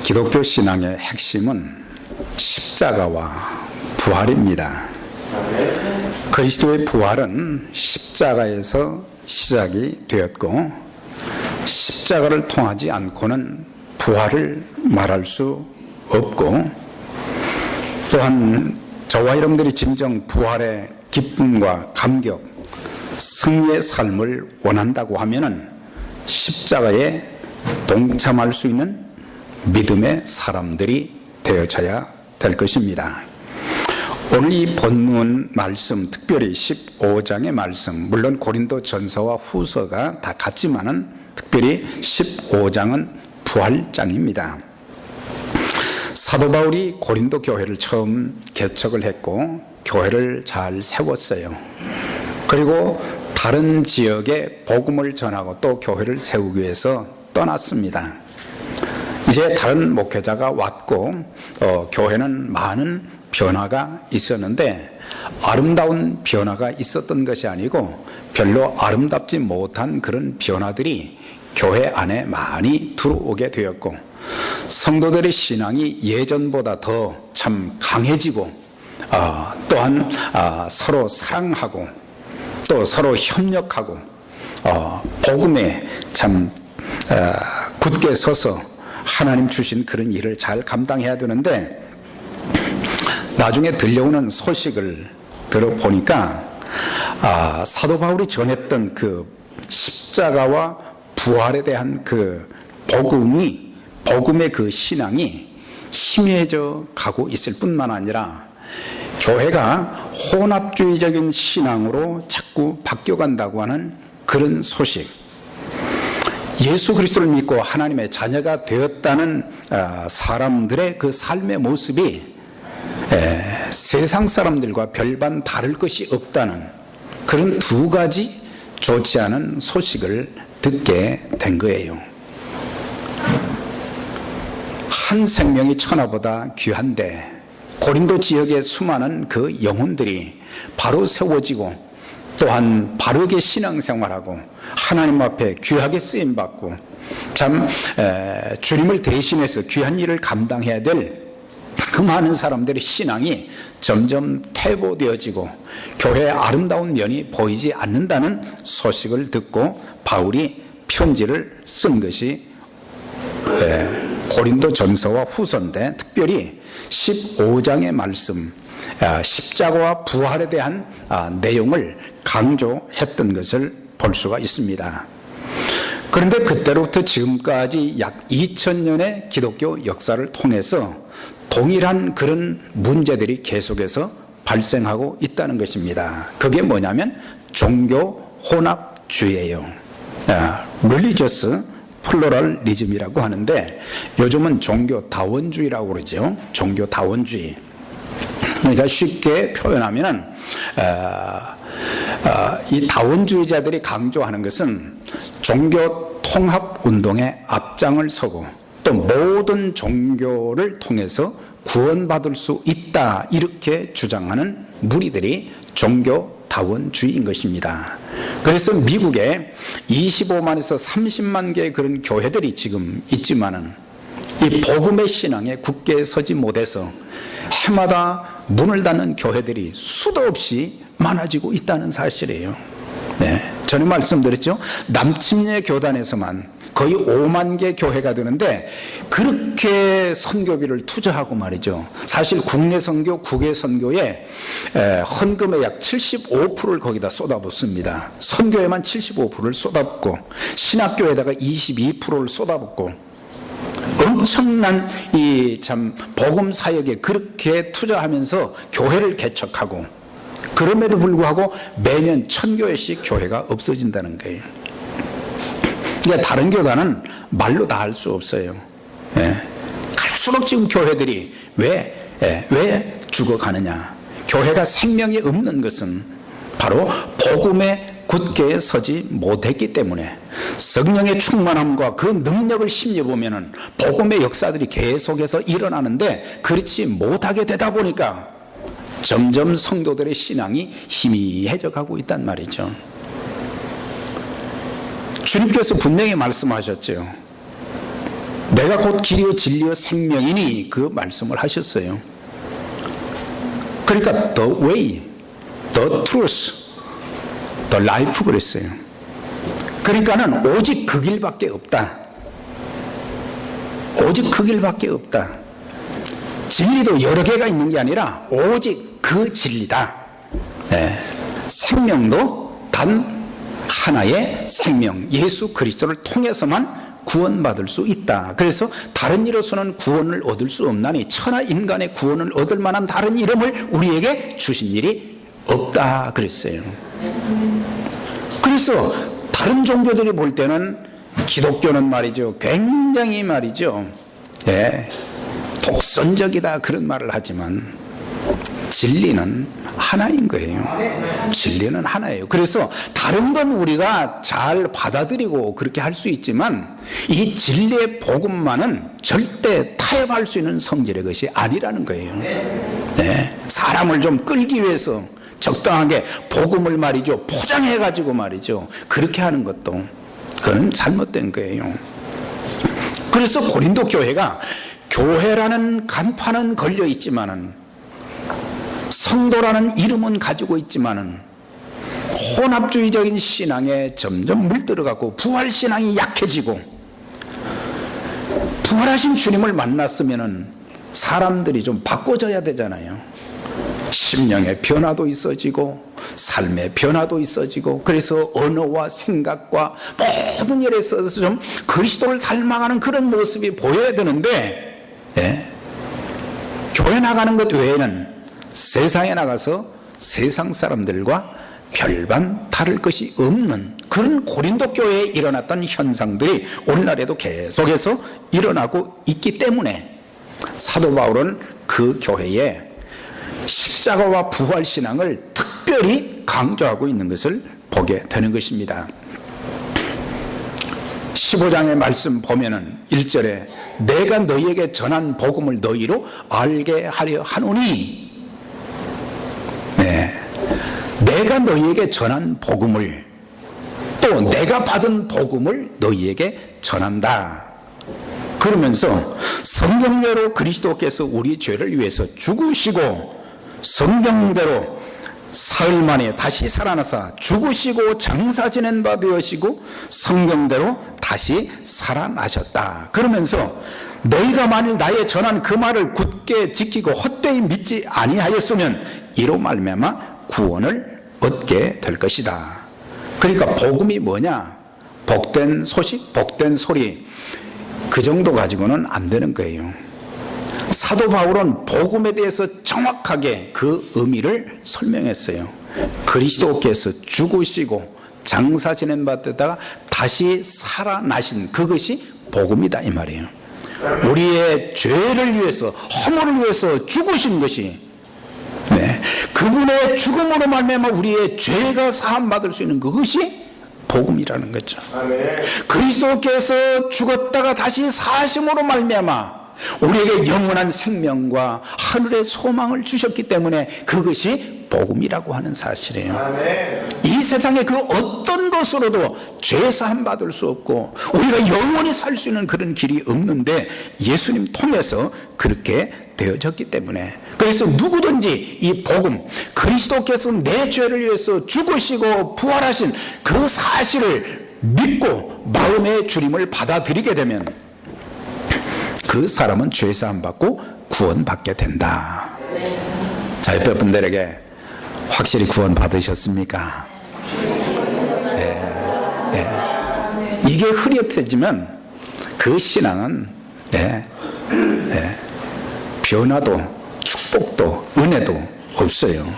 기독교 신앙의 핵심은 십자가와 부활입니다. 그리스도의 부활은 십자가에서 시작이 되었고, 십자가를 통하지 않고는 부활을 말할 수 없고, 또한 저와 여러분들이 진정 부활의 기쁨과 감격, 승리의 삶을 원한다고 하면은 십자가에 동참할 수 있는 믿음의 사람들이 되어져야 될 것입니다. 오늘 이 본문 말씀, 특별히 15장의 말씀, 물론 고린도 전서와 후서가 다 같지만은 특별히 15장은 부활장입니다. 사도 바울이 고린도 교회를 처음 개척을 했고 교회를 잘 세웠어요. 그리고 다른 지역에 복음을 전하고 또 교회를 세우기 위해서 떠났습니다. 이제 다른 목회자가 왔고 교회는 많은 변화가 있었는데, 아름다운 변화가 있었던 것이 아니고 별로 아름답지 못한 그런 변화들이 교회 안에 많이 들어오게 되었고, 성도들의 신앙이 예전보다 더 참 강해지고, 또한 서로 사랑하고 또 서로 협력하고 복음에 참 굳게 서서 하나님 주신 그런 일을 잘 감당해야 되는데, 나중에 들려오는 소식을 들어보니까 사도 바울이 전했던 그 십자가와 부활에 대한 그 복음의 그 신앙이 희미해져 가고 있을 뿐만 아니라 교회가 혼합주의적인 신앙으로 자꾸 바뀌어간다고 하는 그런 소식, 예수 그리스도를 믿고 하나님의 자녀가 되었다는 사람들의 그 삶의 모습이 세상 사람들과 별반 다를 것이 없다는 그런 두 가지 좋지 않은 소식을 듣게 된 거예요. 한 생명이 천하보다 귀한데 고린도 지역의 수많은 그 영혼들이 바로 세워지고, 또한 바르게 신앙생활하고 하나님 앞에 귀하게 쓰임받고 참 주님을 대신해서 귀한 일을 감당해야 될 그 많은 사람들의 신앙이 점점 퇴보되어지고 교회의 아름다운 면이 보이지 않는다는 소식을 듣고 바울이 편지를 쓴 것이 고린도 전서와 후서인데, 특별히 15장의 말씀, 십자가와 부활에 대한 내용을 강조했던 것을 볼 수가 있습니다. 그런데 그때로부터 지금까지 약 2000년의 기독교 역사를 통해서 동일한 그런 문제들이 계속해서 발생하고 있다는 것입니다. 그게 뭐냐면 종교 혼합주의예요. Religious 플로럴리즘이라고 하는데, 요즘은 종교다원주의라고 그러죠. 종교다원주의. 그러니까 쉽게 표현하면은 이 다원주의자들이 강조하는 것은 종교 통합 운동에 앞장을 서고 또 모든 종교를 통해서 구원받을 수 있다, 이렇게 주장하는 무리들이 종교다원주의인 것입니다. 그래서 미국에 25만에서 30만 개의 그런 교회들이 지금 있지만은 이 복음의 신앙에 굳게 서지 못해서 해마다 문을 닫는 교회들이 수도 없이 많아지고 있다는 사실이에요. 전에 말씀드렸죠. 남침례 교단에서만 거의 5만 개 교회가 되는데 그렇게 선교비를 투자하고 말이죠. 사실 국내 선교, 국외 선교에 헌금의 약 75%를 거기다 쏟아붓습니다. 선교에만 75%를 쏟아붓고 신학교에다가 22%를 쏟아붓고 엄청난 이 참 복음 사역에 그렇게 투자하면서 교회를 개척하고, 그럼에도 불구하고 매년 1000교회씩 교회가 없어진다는 거예요. 그러니까 다른 교단은 말로 다 할 수 없어요. 갈수록 지금 교회들이 왜 죽어가느냐. 교회가 생명이 없는 것은 바로 복음에 굳게 서지 못했기 때문에, 성령의 충만함과 그 능력을 심려보면 복음의 역사들이 계속해서 일어나는데 그렇지 못하게 되다 보니까 점점 성도들의 신앙이 희미해져 가고 있단 말이죠. 주님께서 분명히 말씀하셨죠. 내가 곧 길이요 진리요 생명이니 그 말씀을 하셨어요. 그러니까 the way, the truth, the life 그랬어요. 그러니까는 오직 그 길밖에 없다. 오직 그 길밖에 없다. 진리도 여러 개가 있는 게 아니라 오직 그 진리다. 네. 생명도 단 하나의 생명 예수 그리스도를 통해서만 구원받을 수 있다. 그래서 다른 이로서는 구원을 얻을 수 없나니 천하 인간의 구원을 얻을 만한 다른 이름을 우리에게 주신 일이 없다 그랬어요. 그래서 다른 종교들이 볼 때는 기독교는 말이죠, 굉장히 말이죠, 독선적이다 그런 말을 하지만 진리는 하나인 거예요. 진리는 하나예요. 그래서 다른 건 우리가 잘 받아들이고 그렇게 할 수 있지만 이 진리의 복음만은 절대 타협할 수 있는 성질의 것이 아니라는 거예요. 사람을 좀 끌기 위해서 적당하게 복음을 말이죠, 포장해 가지고 말이죠, 그렇게 하는 것도 그건 잘못된 거예요. 그래서 고린도 교회가 교회라는 간판은 걸려 있지만은 성도라는 이름은 가지고 있지만은 혼합주의적인 신앙에 점점 물들어가고 부활신앙이 약해지고, 부활하신 주님을 만났으면은 사람들이 좀 바꿔져야 되잖아요. 심령의 변화도 있어지고 삶의 변화도 있어지고, 그래서 언어와 생각과 모든 일에 있어서 좀 그리스도를 닮아가는 그런 모습이 보여야 되는데, 교회 나가는 것 외에는 세상에 나가서 세상 사람들과 별반 다를 것이 없는 그런 고린도 교회에 일어났던 현상들이 오늘날에도 계속해서 일어나고 있기 때문에 사도 바울은 그 교회에 십자가와 부활신앙을 특별히 강조하고 있는 것을 보게 되는 것입니다. 15장의 말씀 보면은 1절에 내가 너희에게 전한 복음을 너희로 알게 하려 하노니, 내가 너희에게 전한 복음을, 또 내가 받은 복음을 너희에게 전한다. 그러면서 성경대로 그리스도께서 우리 죄를 위해서 죽으시고 성경대로 사흘 만에 다시 살아나사 죽으시고 장사 지낸 바 되시고 성경대로 다시 살아나셨다. 그러면서 너희가 만일 나의 전한 그 말을 굳게 지키고 헛되이 믿지 아니하였으면 이로 말미암아 구원을 얻게 될 것이다. 그러니까 복음이 뭐냐? 복된 소식, 복된 소리, 그 정도 가지고는 안 되는 거예요. 사도 바울은 복음에 대해서 정확하게 그 의미를 설명했어요. 그리스도께서 죽으시고 장사 지낸 바 되다가 다시 살아나신 그것이 복음이다 이 말이에요. 우리의 죄를 위해서, 허물을 위해서 죽으신 것이, 그분의 죽음으로 말미암아 우리의 죄가 사함받을 수 있는 그것이 복음이라는 거죠. 그리스도께서 죽었다가 다시 사심으로 말미암아 우리에게 영원한 생명과 하늘의 소망을 주셨기 때문에 그것이 복음이라고 하는 사실이에요. 이 세상에 그 어떤 것으로도 죄 사함 받을 수 없고 우리가 영원히 살 수 있는 그런 길이 없는데 예수님 통해서 그렇게 되어졌기 때문에, 그래서 누구든지 이 복음, 그리스도께서 내 죄를 위해서 죽으시고 부활하신 그 사실을 믿고 마음의 주님을 받아들이게 되면 그 사람은 죄 사함 받고 구원받게 된다. 자, 옆에 분들에게 확실히 구원 받으셨습니까? 이게 흐릿해지면 그 신앙은 변화도 축복도 은혜도 없어요.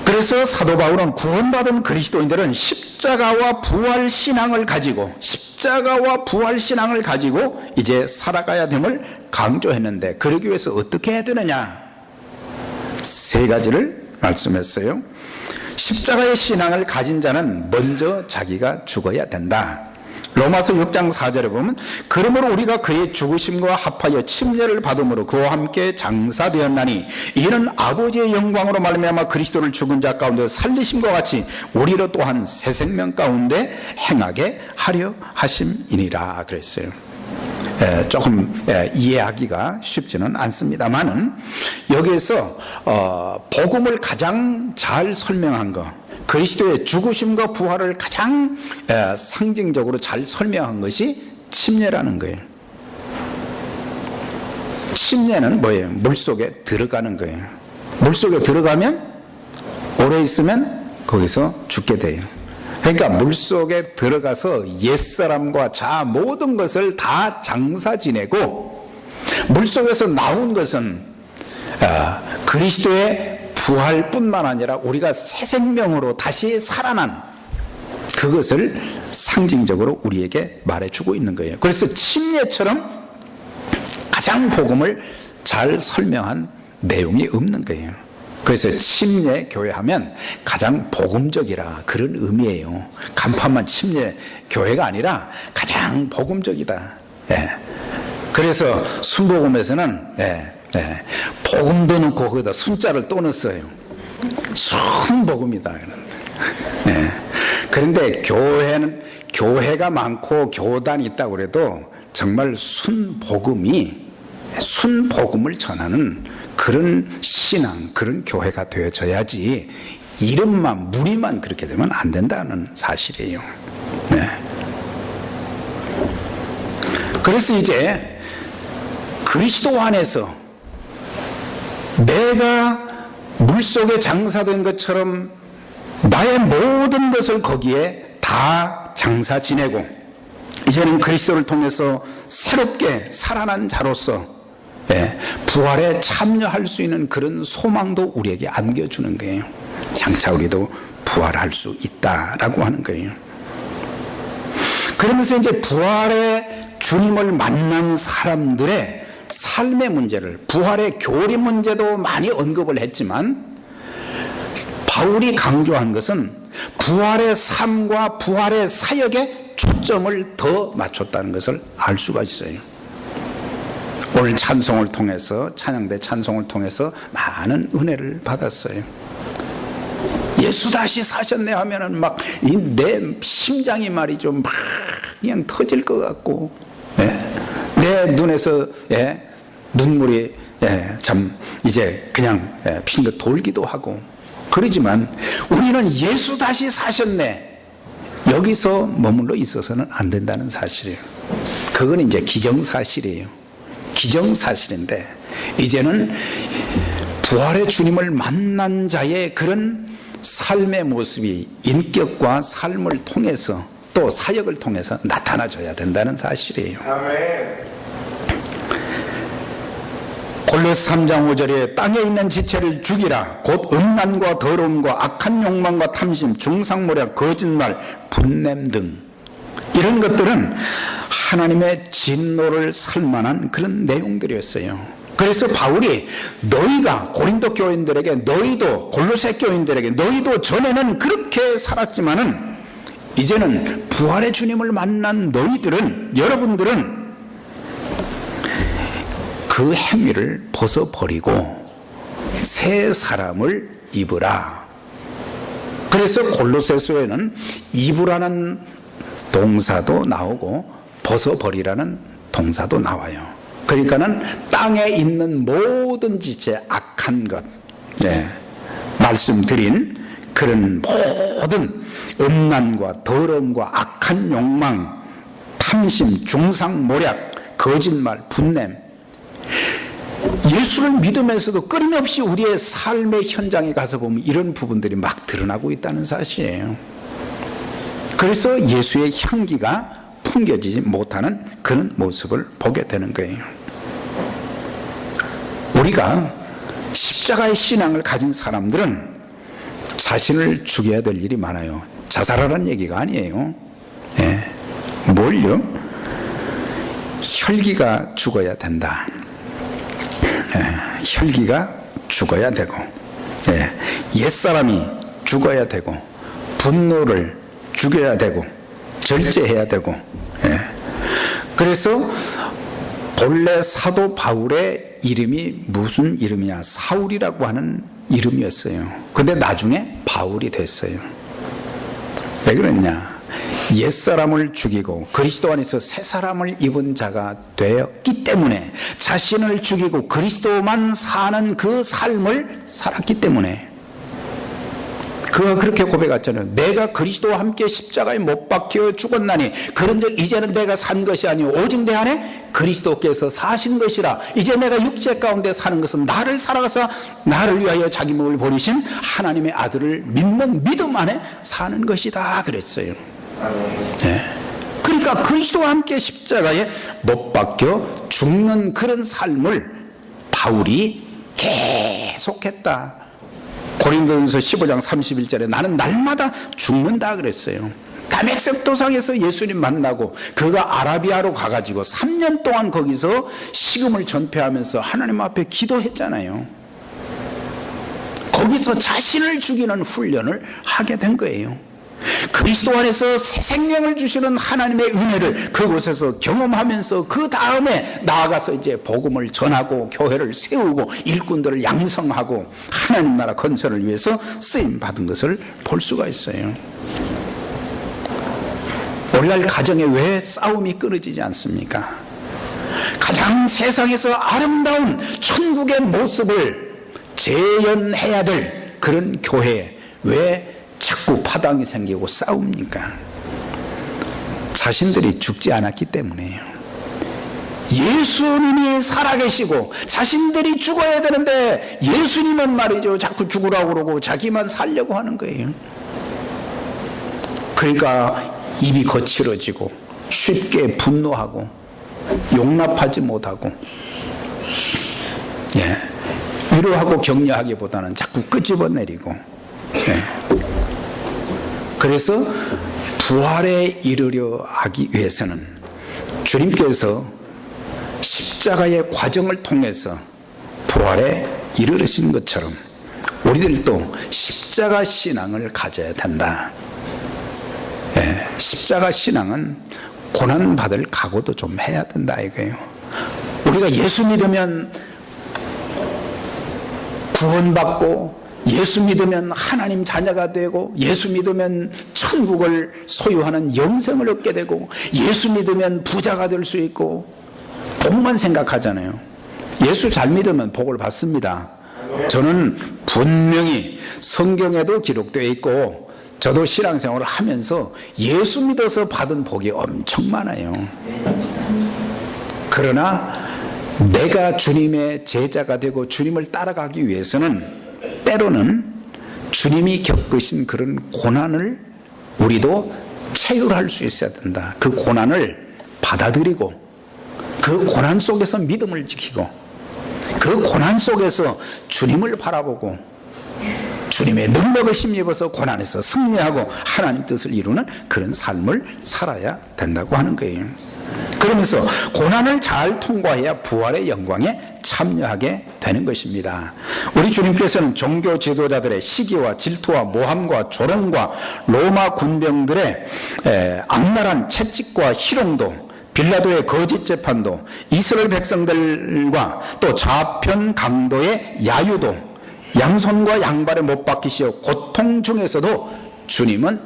그래서 사도 바울은 구원받은 그리스도인들은 십자가와 부활 신앙을 가지고 이제 살아가야 됨을 강조했는데, 그러기 위해서 어떻게 해야 되느냐? 세 가지를 말씀했어요. 십자가의 신앙을 가진 자는 먼저 자기가 죽어야 된다. 로마서 6장 4절에 보면 그러므로 우리가 그의 죽으심과 합하여 침례를 받음으로 그와 함께 장사되었나니 이는 아버지의 영광으로 말미암아 그리스도를 죽은 자 가운데 살리심과 같이 우리로 또한 새 생명 가운데 행하게 하려 하심이니라 그랬어요. 조금 이해하기가 쉽지는 않습니다만은 여기에서 복음을 가장 잘 설명한 거, 그리스도의 죽으심과 부활을 가장 상징적으로 잘 설명한 것이 침례라는 거예요. 침례는 뭐예요? 물속에 들어가는 거예요. 물속에 들어가면 오래 있으면 거기서 죽게 돼요. 그러니까 물속에 들어가서 옛사람과 자아 모든 것을 다 장사 지내고 물속에서 나온 것은 그리스도의 부활뿐만 아니라 우리가 새 생명으로 다시 살아난 그것을 상징적으로 우리에게 말해주고 있는 거예요. 그래서 침례처럼 가장 복음을 잘 설명한 내용이 없는 거예요. 그래서 침례 교회하면 가장 복음적이라 그런 의미예요. 간판만 침례 교회가 아니라 가장 복음적이다. 그래서 순복음에서는 복음도 넣고 거기다 순자를 또 넣었어요. 순복음이다. 그런데 교회가 많고 교단이 있다고 그래도 정말 순복음을 전하는 그런 신앙, 그런 교회가 되어져야지 이름만, 무리만 그렇게 되면 안 된다는 사실이에요. 그래서 이제 그리스도 안에서 내가 물속에 장사된 것처럼 나의 모든 것을 거기에 다 장사 지내고 이제는 그리스도를 통해서 새롭게 살아난 자로서 부활에 참여할 수 있는 그런 소망도 우리에게 안겨주는 거예요. 장차 우리도 부활할 수 있다라고 하는 거예요. 그러면서 이제 부활의 주님을 만난 사람들의 삶의 문제를, 부활의 교리 문제도 많이 언급을 했지만 바울이 강조한 것은 부활의 삶과 부활의 사역에 초점을 더 맞췄다는 것을 알 수가 있어요. 오늘 찬송을 통해서, 찬양대 찬송을 통해서 많은 은혜를 받았어요. 예수 다시 사셨네 하면은 막 내 심장이 말이죠, 막 그냥 터질 것 같고, 내 눈에서 눈물이 참 이제 그냥 핑긋 돌기도 하고 그러지만 우리는 예수 다시 사셨네 여기서 머물러 있어서는 안 된다는 사실이에요. 그건 이제 기정사실이에요. 기정사실인데 이제는 부활의 주님을 만난 자의 그런 삶의 모습이 인격과 삶을 통해서 또 사역을 통해서 나타나줘야 된다는 사실이에요. 아멘. 골로새 3장 5절에 땅에 있는 지체를 죽이라. 곧 음란과 더러움과 악한 욕망과 탐심, 중상모략, 거짓말, 분냄 등 이런 것들은 하나님의 진노를 살만한 그런 내용들이었어요. 그래서 바울이 너희가 고린도 교인들에게, 너희도 골로새 교인들에게, 너희도 전에는 그렇게 살았지만은 이제는 부활의 주님을 만난 너희들은, 여러분들은 그 행위를 벗어버리고 새 사람을 입으라. 그래서 골로새서에는 입으라는 동사도 나오고 벗어버리라는 동사도 나와요. 그러니까는 땅에 있는 모든 지체, 악한 것, 말씀드린 그런 모든 음란과 더러움과 악한 욕망, 탐심, 중상모략, 거짓말, 분냄, 예수를 믿으면서도 끊임없이 우리의 삶의 현장에 가서 보면 이런 부분들이 막 드러나고 있다는 사실이에요. 그래서 예수의 향기가 풍겨지지 못하는 그런 모습을 보게 되는 거예요. 우리가 십자가의 신앙을 가진 사람들은 자신을 죽여야 될 일이 많아요. 자살하라는 얘기가 아니에요. 뭘요? 혈기가 죽어야 된다. 혈기가 죽어야 되고, 옛사람이 죽어야 되고, 분노를 죽여야 되고, 절제해야 되고. 그래서 본래 사도 바울의 이름이 무슨 이름이야? 사울이라고 하는 이름이었어요. 근데 나중에 바울이 됐어요. 왜 그랬냐? 옛사람을 죽이고 그리스도 안에서 새 사람을 입은 자가 되었기 때문에, 자신을 죽이고 그리스도만 사는 그 삶을 살았기 때문에. 그가 그렇게 고백했잖아요. 내가 그리스도와 함께 십자가에 못 박혀 죽었나니 그런즉 이제는 내가 산 것이 아니오 오직 내 안에 그리스도께서 사신 것이라. 이제 내가 육체 가운데 사는 것은 나를 살아가서 나를 위하여 자기 몸을 버리신 하나님의 아들을 믿는 믿음 안에 사는 것이다 그랬어요. 그러니까 그리스도와 함께 십자가에 못 박혀 죽는 그런 삶을 바울이 계속했다. 고린도전서 15장 31절에 나는 날마다 죽는다 그랬어요. 다메섹 도상에서 예수님 만나고 그가 아라비아로 가가지고 3년 동안 거기서 식음을 전폐하면서 하나님 앞에 기도했잖아요. 거기서 자신을 죽이는 훈련을 하게 된 거예요. 그리스도 안에서 새 생명을 주시는 하나님의 은혜를 그곳에서 경험하면서 그 다음에 나아가서 이제 복음을 전하고 교회를 세우고 일꾼들을 양성하고 하나님 나라 건설을 위해서 쓰임 받은 것을 볼 수가 있어요. 오늘날 가정에 왜 싸움이 끊어지지 않습니까? 가장 세상에서 아름다운 천국의 모습을 재현해야 될 그런 교회에 왜 자꾸 파당이 생기고 싸웁니까? 자신들이 죽지 않았기 때문에요. 예수님이 살아계시고 자신들이 죽어야 되는데 예수님은 말이죠, 자꾸 죽으라고 그러고 자기만 살려고 하는 거예요. 그러니까 입이 거칠어지고 쉽게 분노하고 용납하지 못하고, 위로하고 격려하기보다는 자꾸 끄집어내리고. 그래서 부활에 이르려 하기 위해서는 주님께서 십자가의 과정을 통해서 부활에 이르르신 것처럼 우리들도 십자가 신앙을 가져야 된다. 십자가 신앙은 고난받을 각오도 좀 해야 된다 이거예요. 우리가 예수 믿으면 구원받고, 예수 믿으면 하나님 자녀가 되고, 예수 믿으면 천국을 소유하는 영생을 얻게 되고, 예수 믿으면 부자가 될 수 있고, 복만 생각하잖아요. 예수 잘 믿으면 복을 받습니다. 저는 분명히 성경에도 기록되어 있고 저도 신앙생활을 하면서 예수 믿어서 받은 복이 엄청 많아요. 그러나 내가 주님의 제자가 되고 주님을 따라가기 위해서는 때로는 주님이 겪으신 그런 고난을 우리도 체휼할 수 있어야 된다. 그 고난을 받아들이고 그 고난 속에서 믿음을 지키고 그 고난 속에서 주님을 바라보고 주님의 능력을 힘입어서 고난에서 승리하고 하나님 뜻을 이루는 그런 삶을 살아야 된다고 하는 거예요. 그러면서 고난을 잘 통과해야 부활의 영광에 참여하게 되는 것입니다. 우리 주님께서는 종교 지도자들의 시기와 질투와 모함과 조롱과 로마 군병들의 악랄한 채찍과 희롱도, 빌라도의 거짓 재판도, 이스라엘 백성들과 또 좌편 강도의 야유도, 양손과 양발에 못 박히시어 고통 중에서도 주님은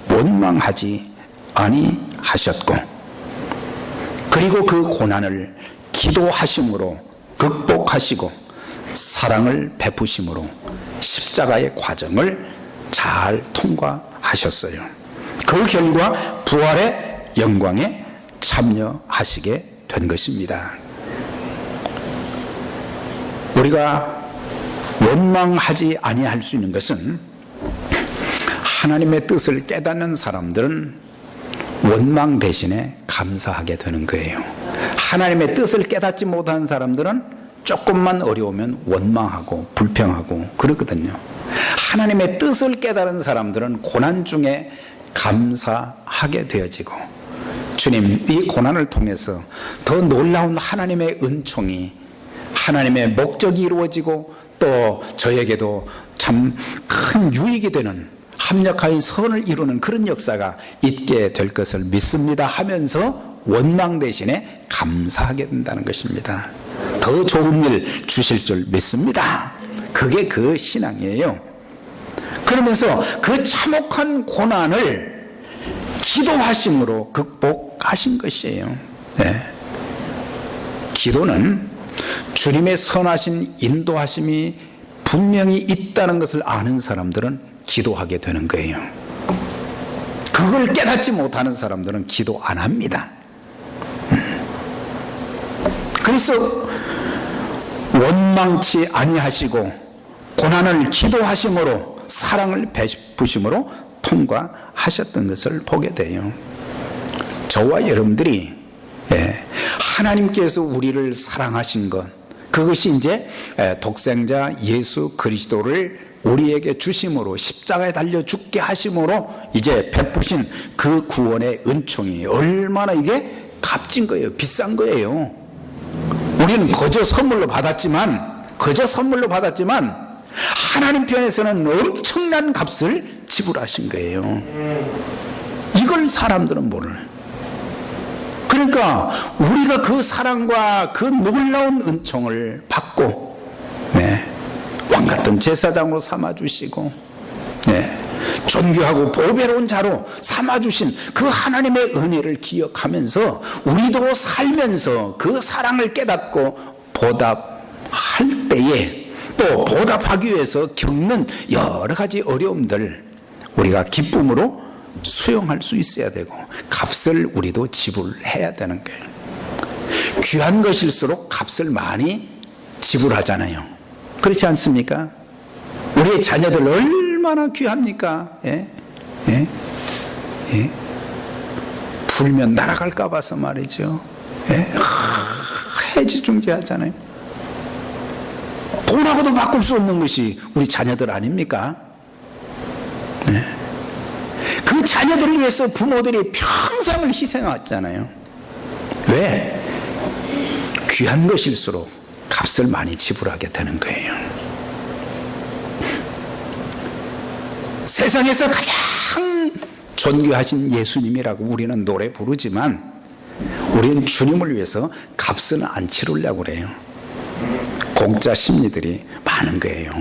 원망하지 아니하셨고, 그리고 그 고난을 기도하심으로 극복하시고 사랑을 베푸심으로 십자가의 과정을 잘 통과하셨어요. 그 결과 부활의 영광에 참여하시게 된 것입니다. 우리가 원망하지 아니할 수 있는 것은, 하나님의 뜻을 깨닫는 사람들은 원망 대신에 감사하게 되는 거예요. 하나님의 뜻을 깨닫지 못하는 사람들은 조금만 어려우면 원망하고 불평하고 그러거든요. 하나님의 뜻을 깨달은 사람들은 고난 중에 감사하게 되어지고, 주님, 이 고난을 통해서 더 놀라운 하나님의 은총이, 하나님의 목적이 이루어지고 또 저에게도 참 큰 유익이 되는 합력하여 선을 이루는 그런 역사가 있게 될 것을 믿습니다 하면서 원망 대신에 감사하게 된다는 것입니다. 더 좋은 일 주실 줄 믿습니다. 그게 그 신앙이에요. 그러면서 그 참혹한 고난을 기도하심으로 극복하신 것이에요. 네. 기도는 주님의 선하신 인도하심이 분명히 있다는 것을 아는 사람들은 기도하게 되는 거예요. 그걸 깨닫지 못하는 사람들은 기도 안 합니다. 그래서 원망치 아니하시고 고난을 기도하심으로 사랑을 베푸심으로 통과하셨던 것을 보게 돼요. 저와 여러분들이 하나님께서 우리를 사랑하신 것, 그것이 이제 독생자 예수 그리스도를 우리에게 주심으로 십자가에 달려 죽게 하심으로 이제 베푸신 그 구원의 은총이 얼마나 이게 값진 거예요. 비싼 거예요. 우리는 그저 선물로 받았지만 하나님 편에서는 엄청난 값을 지불하신 거예요. 이걸 사람들은 모르는. 그러니까 우리가 그 사랑과 그 놀라운 은총을 받고 왕같은 제사장으로 삼아주시고 존귀하고 보배로운 자로 삼아주신 그 하나님의 은혜를 기억하면서 우리도 살면서 그 사랑을 깨닫고 보답할 때에 또 보답하기 위해서 겪는 여러 가지 어려움들 우리가 기쁨으로 수용할 수 있어야 되고 값을 우리도 지불해야 되는 거예요. 귀한 것일수록 값을 많이 지불하잖아요. 그렇지 않습니까? 우리의 자녀들 얼마나 귀합니까? 불면 날아갈까 봐서 말이죠. 해지중지하잖아요. 돈하고도 바꿀 수 없는 것이 우리 자녀들 아닙니까? 그 자녀들을 위해서 부모들이 평생을 희생했잖아요. 왜? 귀한 것일수록 값을 많이 지불하게 되는 거예요. 세상에서 가장 존귀하신 예수님이라고 우리는 노래 부르지만 우리는 주님을 위해서 값은 안 치르려고 그래요. 공짜 심리들이 많은 거예요.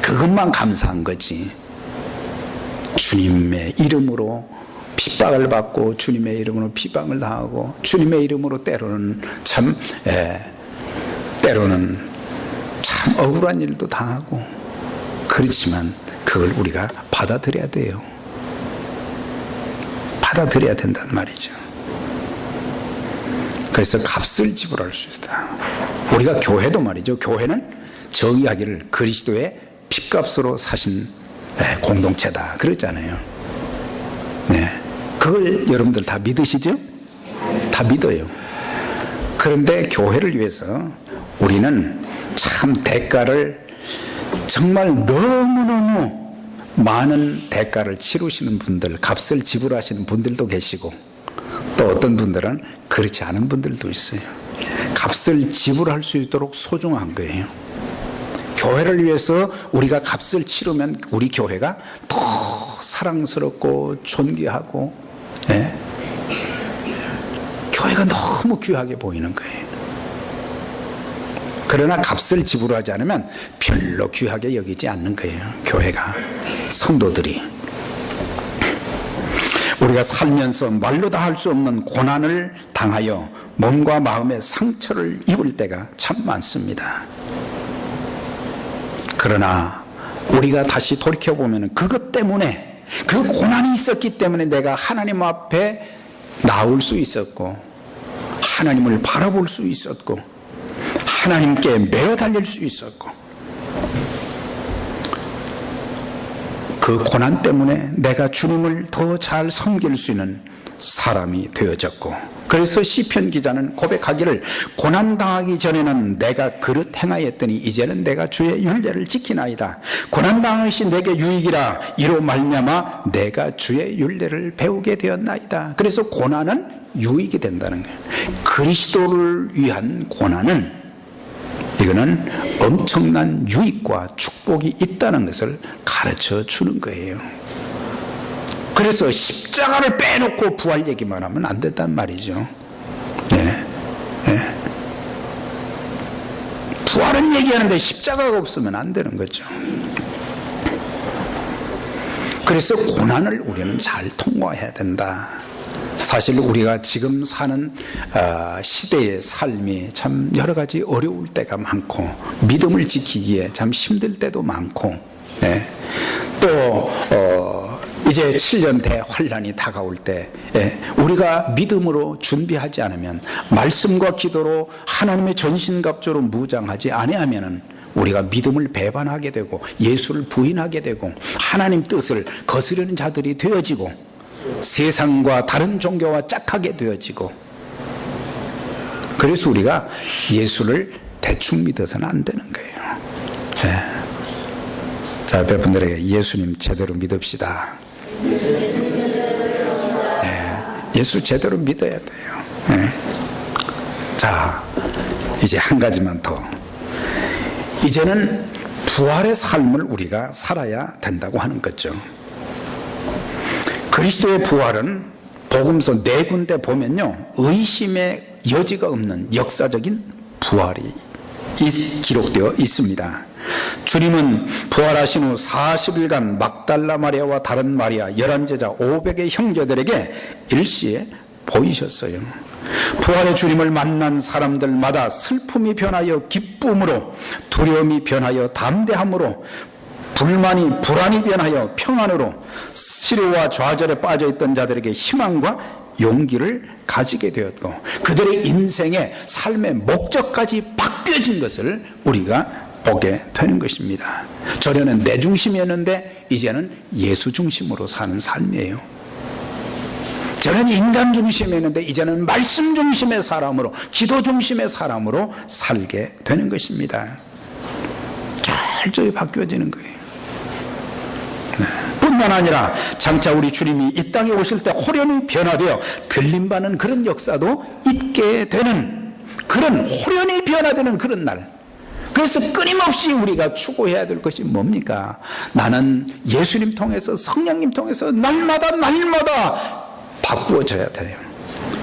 그것만 감사한 거지. 주님의 이름으로 핍박을 받고 주님의 이름으로 비방을 당하고 주님의 이름으로 때로는 참 억울한 일도 당하고 그렇지만 그걸 우리가 받아들여야 돼요. 받아들여야 된단 말이죠. 그래서 값을 지불할 수 있다. 우리가 교회도 말이죠. 교회는 정의하기를 그리스도의 핏값으로 사신 공동체다 그랬잖아요. 그걸 여러분들 다 믿으시죠? 다 믿어요. 그런데 교회를 위해서 우리는 참 대가를 정말 너무너무 많은 대가를 치르시는 분들, 값을 지불하시는 분들도 계시고 또 어떤 분들은 그렇지 않은 분들도 있어요. 값을 지불할 수 있도록 소중한 거예요. 교회를 위해서 우리가 값을 치르면 우리 교회가 더 사랑스럽고 존귀하고 교회가 너무 귀하게 보이는 거예요. 그러나 값을 지불하지 않으면 별로 귀하게 여기지 않는 거예요. 교회가, 성도들이. 우리가 살면서 말로 다 할 수 없는 고난을 당하여 몸과 마음의 상처를 입을 때가 참 많습니다. 그러나 우리가 다시 돌이켜보면 그것 때문에, 그 고난이 있었기 때문에 내가 하나님 앞에 나올 수 있었고 하나님을 바라볼 수 있었고 하나님께 매어 달릴 수 있었고 그 고난 때문에 내가 주님을 더 잘 섬길 수 있는 사람이 되어졌고, 그래서 시편 기자는 고백하기를 고난당하기 전에는 내가 그릇 행하였더니 이제는 내가 주의 율례를 지키나이다. 고난당하시 내게 유익이라 이로 말미암아 내가 주의 율례를 배우게 되었나이다. 그래서 고난은 유익이 된다는 거예요. 그리스도를 위한 고난은 이거는 엄청난 유익과 축복이 있다는 것을 가르쳐줍니다. 가르쳐 주는 거예요. 그래서 십자가를 빼놓고 부활 얘기만 하면 안 된단 말이죠. 네. 네. 부활은 얘기하는데 십자가가 없으면 안 되는 거죠. 그래서 고난을 우리는 잘 통과해야 된다. 사실 우리가 지금 사는 시대의 삶이 참 여러 가지 어려울 때가 많고 믿음을 지키기에 참 힘들 때도 많고, 네. 또 이제 7년 대환란이 다가올 때 우리가 믿음으로 준비하지 않으면, 말씀과 기도로 하나님의 전신갑주로 무장하지 아니하면은 우리가 믿음을 배반하게 되고 예수를 부인하게 되고 하나님 뜻을 거스르는 자들이 되어지고 세상과 다른 종교와 짝하게 되어지고, 그래서 우리가 예수를 대충 믿어서는 안 되는 거예요. 네. 자, 옆에 분들에게 예수님 제대로 믿읍시다. 네. 예수 제대로 믿어야 돼요. 네. 자, 이제 한 가지만 더. 이제는 부활의 삶을 우리가 살아야 된다고 하는 거죠. 그리스도의 부활은 복음서 4군데 보면요, 의심의 여지가 없는 역사적인 부활이 기록되어 있습니다. 주님은 부활하신 후 40일간 막달라 마리아와 다른 마리아 11제자 500의 형제들에게 일시에 보이셨어요. 부활의 주님을 만난 사람들마다 슬픔이 변하여 기쁨으로, 두려움이 변하여 담대함으로, 불안이 변하여 평안으로, 시련과 좌절에 빠져있던 자들에게 희망과 용기를 가지게 되었고, 그들의 인생의 삶의 목적까지 바뀌어진 것을 우리가 보게 되는 것입니다. 전에는 내 중심이었는데 이제는 예수 중심으로 사는 삶이에요. 전에는 인간 중심이었는데 이제는 말씀 중심의 사람으로, 기도 중심의 사람으로 살게 되는 것입니다. 철저히 바뀌어지는 거예요. 네. 뿐만 아니라 장차 우리 주님이 이 땅에 오실 때 호련히 변화되어 들림받는 그런 역사도 있게 되는, 그런 호련히 변화되는 그런 날. 그래서 끊임없이 우리가 추구해야 될 것이 뭡니까? 나는 예수님 통해서, 성령님 통해서 날마다 바꾸어져야 돼요.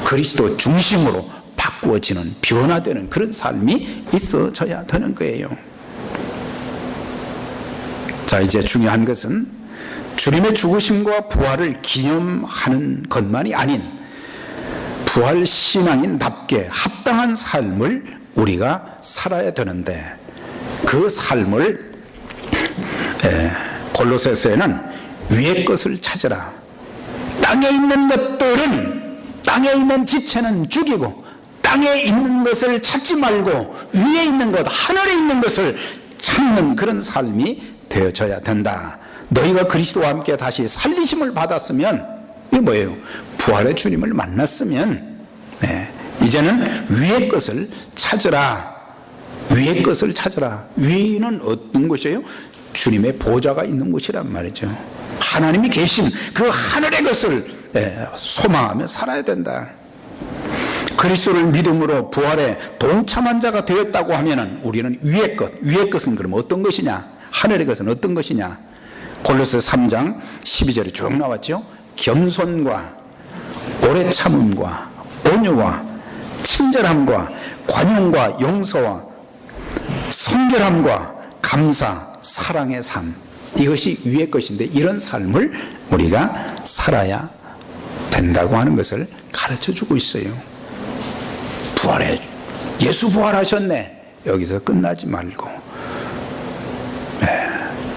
그리스도 중심으로 바꾸어지는, 변화되는 그런 삶이 있어져야 되는 거예요. 자, 이제 중요한 것은 주님의 죽으심과 부활을 기념하는 것만이 아닌 부활 신앙인답게 합당한 삶을 우리가 살아야 되는데, 그 삶을 골로새서에는 위의 것을 찾으라, 땅에 있는 것들은, 땅에 있는 지체는 죽이고 땅에 있는 것을 찾지 말고 위에 있는 것, 하늘에 있는 것을 찾는 그런 삶이 되어져야 된다. 너희가 그리스도와 함께 다시 살리심을 받았으면, 이게 뭐예요? 부활의 주님을 만났으면 이제는 위의 것을 찾으라. 위의 것을 찾으라. 위는 어떤 것이에요? 주님의 보좌가 있는 곳이란 말이죠. 하나님이 계신 그 하늘의 것을 소망하며 살아야 된다. 그리스도를 믿음으로 부활에 동참한 자가 되었다고 하면은 우리는 위의 것은 그럼 어떤 것이냐? 하늘의 것은 어떤 것이냐? 골로새 3장 12절에 쭉 나왔죠. 겸손과 오래 참음과 온유와 친절함과 관용과 용서와 성결함과 감사, 사랑의 삶, 이것이 위의 것인데, 이런 삶을 우리가 살아야 된다고 하는 것을 가르쳐주고 있어요. 부활해, 예수 부활하셨네, 여기서 끝나지 말고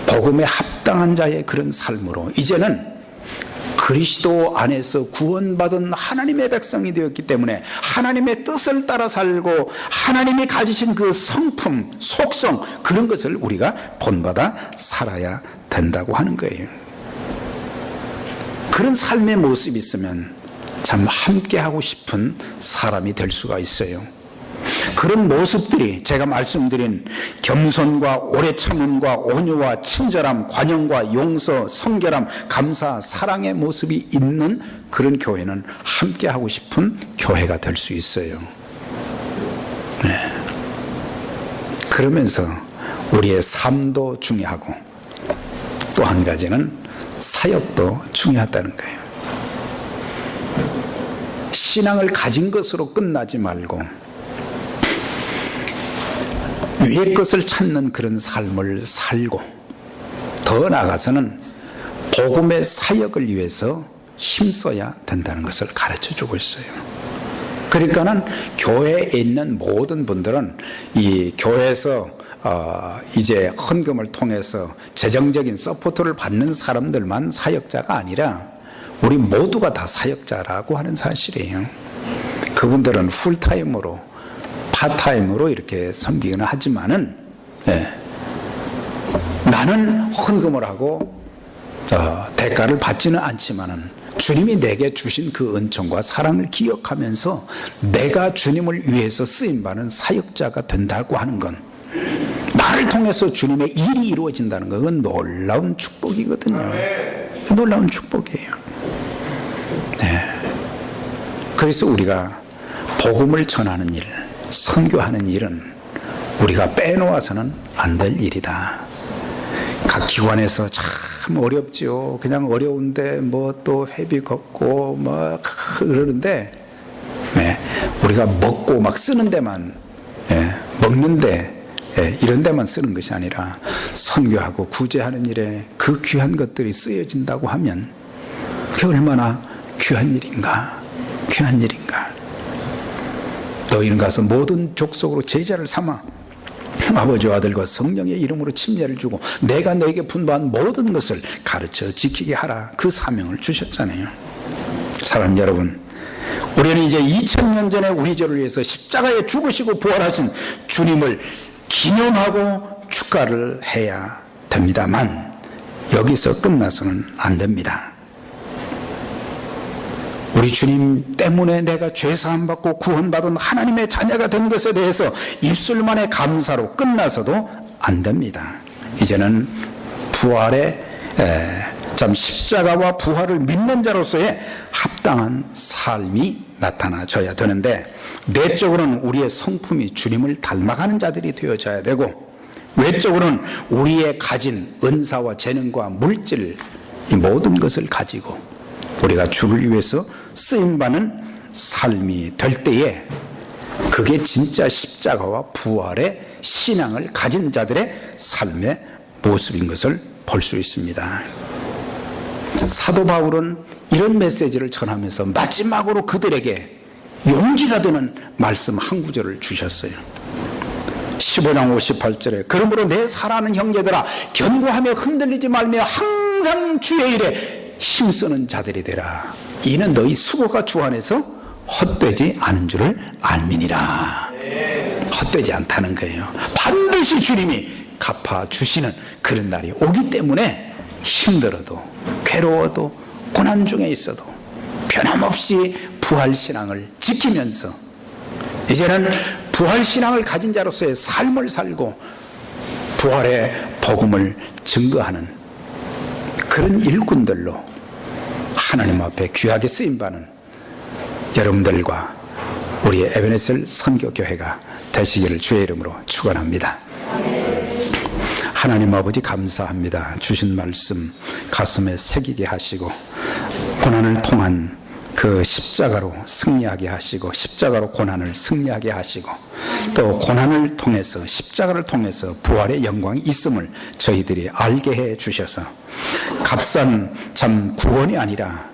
복음에 합당한 자의 그런 삶으로 이제는 그리스도 안에서 구원받은 하나님의 백성이 되었기 때문에 하나님의 뜻을 따라 살고 하나님이 가지신 그 성품, 속성, 그런 것을 우리가 본받아 살아야 된다고 하는 거예요. 그런 삶의 모습이 있으면 참 함께하고 싶은 사람이 될 수가 있어요. 그런 모습들이 제가 말씀드린 겸손과 오래 참음과 온유와 친절함, 관용과 용서, 성결함, 감사, 사랑의 모습이 있는 그런 교회는 함께하고 싶은 교회가 될 수 있어요. 그러면서 우리의 삶도 중요하고 또 한 가지는 사역도 중요하다는 거예요. 신앙을 가진 것으로 끝나지 말고 위의 것을 찾는 그런 삶을 살고, 더 나아가서는 복음의 사역을 위해서 힘써야 된다는 것을 가르쳐 주고 있어요. 그러니까는 교회에 있는 모든 분들은 이 교회에서 이제 헌금을 통해서 재정적인 서포트를 받는 사람들만 사역자가 아니라 우리 모두가 다 사역자라고 하는 사실이에요. 그분들은 풀타임으로, 파타임으로 이렇게 섬기기는 하지만은, 나는 헌금을 하고 대가를 받지는 않지만은 주님이 내게 주신 그 은총과 사랑을 기억하면서 내가 주님을 위해서 쓰임받는 사역자가 된다고 하는 건, 나를 통해서 주님의 일이 이루어진다는 건, 그건 놀라운 축복이거든요. 놀라운 축복이에요. 그래서 우리가 복음을 전하는 일, 선교하는 일은 우리가 빼놓아서는 안 될 일이다. 각 기관에서 참 어렵죠. 그냥 어려운데 뭐 또 회비 걷고 뭐 그러는데, 우리가 먹고 막 쓰는 데만, 먹는데, 이런 데만 쓰는 것이 아니라 선교하고 구제하는 일에 그 귀한 것들이 쓰여진다고 하면 그게 얼마나 귀한 일인가, 귀한 일인가. 너희는 가서 모든 족속으로 제자를 삼아 아버지와 아들과 성령의 이름으로 침례를 주고 내가 너에게 분부한 모든 것을 가르쳐 지키게 하라. 그 사명을 주셨잖아요. 사랑하는 여러분, 우리는 이제 2000년 전에 우리 죄를 위해서 십자가에 죽으시고 부활하신 주님을 기념하고 축가를 해야 됩니다만, 여기서 끝나서는 안 됩니다. 우리 주님 때문에 내가 죄사함 받고 구원받은 하나님의 자녀가 된 것에 대해서 입술만의 감사로 끝나서도 안 됩니다. 이제는 부활의 십자가와 부활을 믿는 자로서의 합당한 삶이 나타나져야 되는데, 내적으로는 우리의 성품이 주님을 닮아가는 자들이 되어져야 되고, 외적으로는 우리의 가진 은사와 재능과 물질, 이 모든 것을 가지고 우리가 주를 위해서 쓰임받는 삶이 될 때에, 그게 진짜 십자가와 부활의 신앙을 가진 자들의 삶의 모습인 것을 볼 수 있습니다. 사도 바울은 이런 메시지를 전하면서 마지막으로 그들에게 용기가 되는 말씀 한 구절을 주셨어요. 15장 58절에 그러므로 내 사랑하는 형제들아, 견고하며 흔들리지 말며 항상 주의 일에 힘쓰는 자들이 되라. 이는 너희 수고가 주 안에서 헛되지 않은 줄을 알미니라. 헛되지 않다는 거예요. 반드시 주님이 갚아주시는 그런 날이 오기 때문에 힘들어도 괴로워도 고난 중에 있어도 변함없이 부활신앙을 지키면서 이제는 부활신앙을 가진 자로서의 삶을 살고 부활의 복음을 증거하는 그런 일꾼들로 하나님 앞에 귀하게 쓰임받는 여러분들과 우리의 에베네셀 선교교회가 되시기를 주의 이름으로 축원합니다. 하나님 아버지 감사합니다. 주신 말씀 가슴에 새기게 하시고 고난을 통한 그 십자가로 승리하게 하시고 십자가로 고난을 승리하게 하시고 또 고난을 통해서 십자가를 통해서 부활의 영광이 있음을 저희들이 알게 해 주셔서 값싼 참 구원이 아니라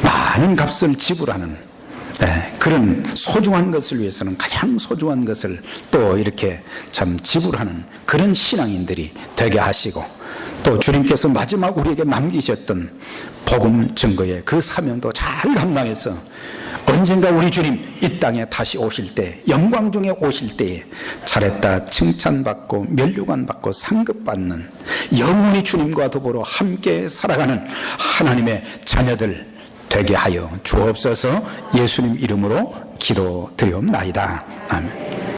많은 값을 지불하는 그런 소중한 것을 위해서는 가장 소중한 것을 또 이렇게 참 지불하는 그런 신앙인들이 되게 하시고 또 주님께서 마지막 우리에게 남기셨던 복음 증거의 그 사명도 잘 감당해서 언젠가 우리 주님 이 땅에 다시 오실 때 영광 중에 오실 때에 잘했다 칭찬받고 면류관 받고 상급받는 영원히 주님과 더불어 함께 살아가는 하나님의 자녀들 되게 하여 주옵소서. 예수님 이름으로 기도드리옵나이다. 아멘.